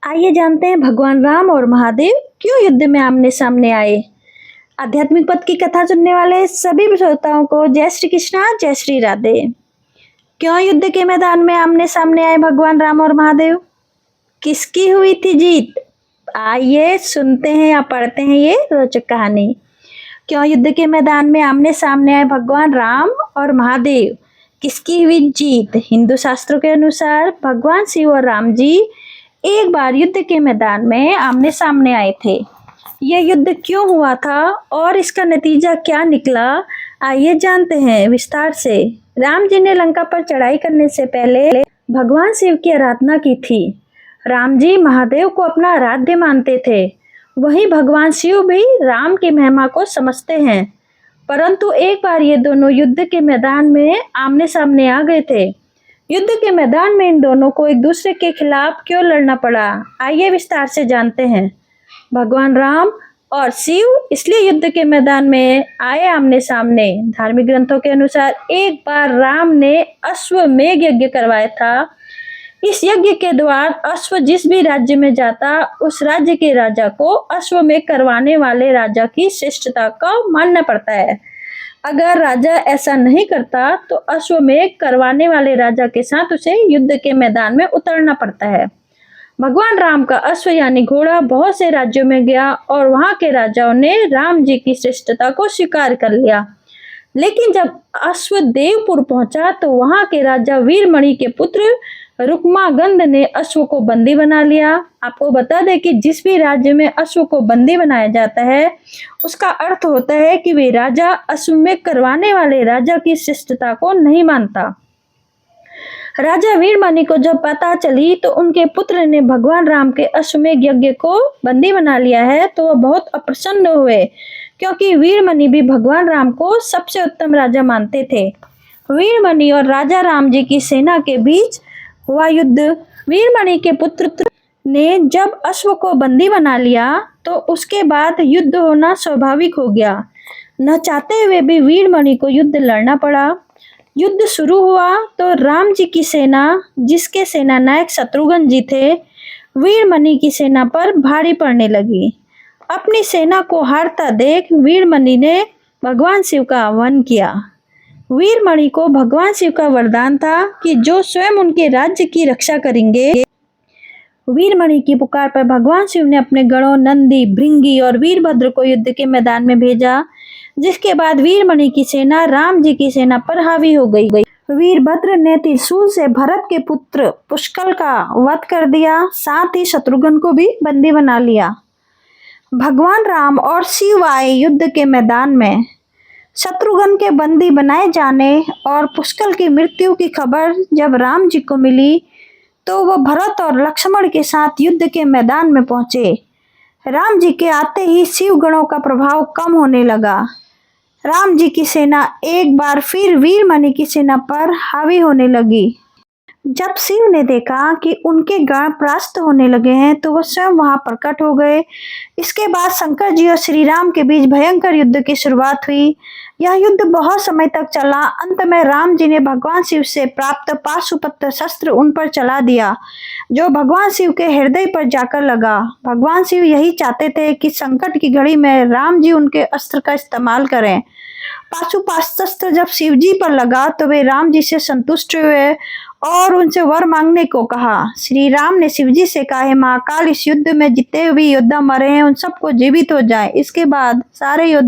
आइए जानते हैं भगवान राम और महादेव क्यों युद्ध में आमने सामने आए। आध्यात्मिक पथ की कथा सुनने वाले सभी श्रोताओं को जय श्री कृष्णा, जय श्री राधे। क्यों युद्ध के मैदान में आमने सामने आए भगवान राम और महादेव? किसकी हुई थी जीत? आइए सुनते हैं या पढ़ते हैं ये रोचक कहानी। क्यों युद्ध के मैदान में आमने सामने आए भगवान राम और महादेव? किसकी हुई जीत? हिंदू शास्त्रों के अनुसार भगवान शिव और राम जी एक बार युद्ध के मैदान में आमने सामने आए थे। यह युद्ध क्यों हुआ था और इसका नतीजा क्या निकला, आइए जानते हैं विस्तार से। राम जी ने लंका पर चढ़ाई करने से पहले भगवान शिव की आराधना की थी। राम जी महादेव को अपना आराध्य मानते थे, वहीं भगवान शिव भी राम की महिमा को समझते हैं। परंतु एक बार ये दोनों युद्ध के मैदान में आमने सामने आ गए थे। युद्ध के मैदान में इन दोनों को एक दूसरे के खिलाफ क्यों लड़ना पड़ा, आइए विस्तार से जानते हैं। भगवान राम और शिव इसलिए युद्ध के मैदान में आए आमने सामने। धार्मिक ग्रंथों के अनुसार एक बार राम ने अश्वमेध यज्ञ करवाया था। इस यज्ञ के द्वारा अश्व जिस भी राज्य में जाता, उस राज्य के राजा को अश्वमेध करवाने वाले राजा की श्रेष्ठता को मानना पड़ता है। अगर राजा ऐसा नहीं करता तो अश्वमेध करवाने वाले राजा के साथ उसे युद्ध के मैदान में उतरना पड़ता है। भगवान राम का अश्व यानी घोड़ा बहुत से राज्यों में गया और वहां के राजाओं ने राम जी की श्रेष्ठता को स्वीकार कर लिया। लेकिन जब अश्व देवपुर पहुंचा तो वहां के राजा वीरमणि के पुत्र रुक्मागंध ने अश्व को बंदी बना लिया। आपको बता दें कि जिस भी राज्य में अश्व को बंदी बनाया जाता है उसका अर्थ होता है कि वे राजा अश्वमेध करवाने वाले राजा की श्रेष्ठता को नहीं मानता। राजा वीरमणि को जब पता चली तो उनके पुत्र ने भगवान राम के अश्वमेध यज्ञ को बंदी बना लिया है तो वह बहुत अप्रसन्न हुए, क्योंकि वीरमणि भी भगवान राम को सबसे उत्तम राजा मानते थे। वीरमणि और राजा राम जी की सेना के बीच हुआ युद्ध। वीरमणि के पुत्र ने जब अश्व को बंदी बना लिया तो उसके बाद युद्ध होना स्वाभाविक हो गया। न चाहते हुए भी वीरमणि को युद्ध लड़ना पड़ा। युद्ध शुरू हुआ तो राम जी की सेना, जिसके सेना नायक शत्रुघ्न जी थे, वीरमणि की सेना पर भारी पड़ने लगी। अपनी सेना को हारता देख वीरमणि ने भगवान शिव का आह्वान किया। वीरमणि को भगवान शिव का वरदान था कि जो स्वयं उनके राज्य की रक्षा करेंगे। वीरमणि की पुकार पर भगवान शिव ने अपने गणों नंदी, भृंगी और वीरभद्र को युद्ध के मैदान में भेजा, जिसके बाद वीरमणि की सेना राम जी की सेना पर हावी हो गई। वीरभद्र ने त्रिशूल से भरत के पुत्र पुष्कल का वध कर दिया, साथ ही शत्रुघ्न को भी बंदी बना लिया। भगवान राम और शिव आए युद्ध के मैदान में। शत्रुघ्न के बंदी बनाए जाने और पुष्कल की मृत्यु की खबर जब राम जी को मिली तो वह भरत और लक्ष्मण के साथ युद्ध के मैदान में पहुंचे। राम जी के आते ही शिव गणों का प्रभाव कम होने लगा। राम जी की सेना एक बार फिर वीरमणि की सेना पर हावी होने लगी। जब शिव ने देखा कि उनके गण परास्त होने लगे हैं तो वह स्वयं वहां प्रकट हो गए। इसके बाद शंकर जी और श्री राम के बीच भयंकर युद्ध की शुरुआत हुई। यह युद्ध बहुत समय तक चला। अंत में राम जी ने भगवान शिव से प्राप्त पाशुपत्र शस्त्र उन पर चला दिया, जो भगवान शिव के हृदय पर जाकर लगा। भगवान शिव यही चाहते थे कि संकट की घड़ी में राम जी उनके अस्त्र का इस्तेमाल करें। पाशुपत्र जब शिव जी पर लगा तो वे राम जी से संतुष्ट हुए और उनसे वर मांगने को कहा। श्री राम ने शिव जी से कहा, हे महाकाल, इस युद्ध में जितने भी योद्धा मरे हैं उन सबको जीवित हो जाए। इसके बाद सारे योद्धा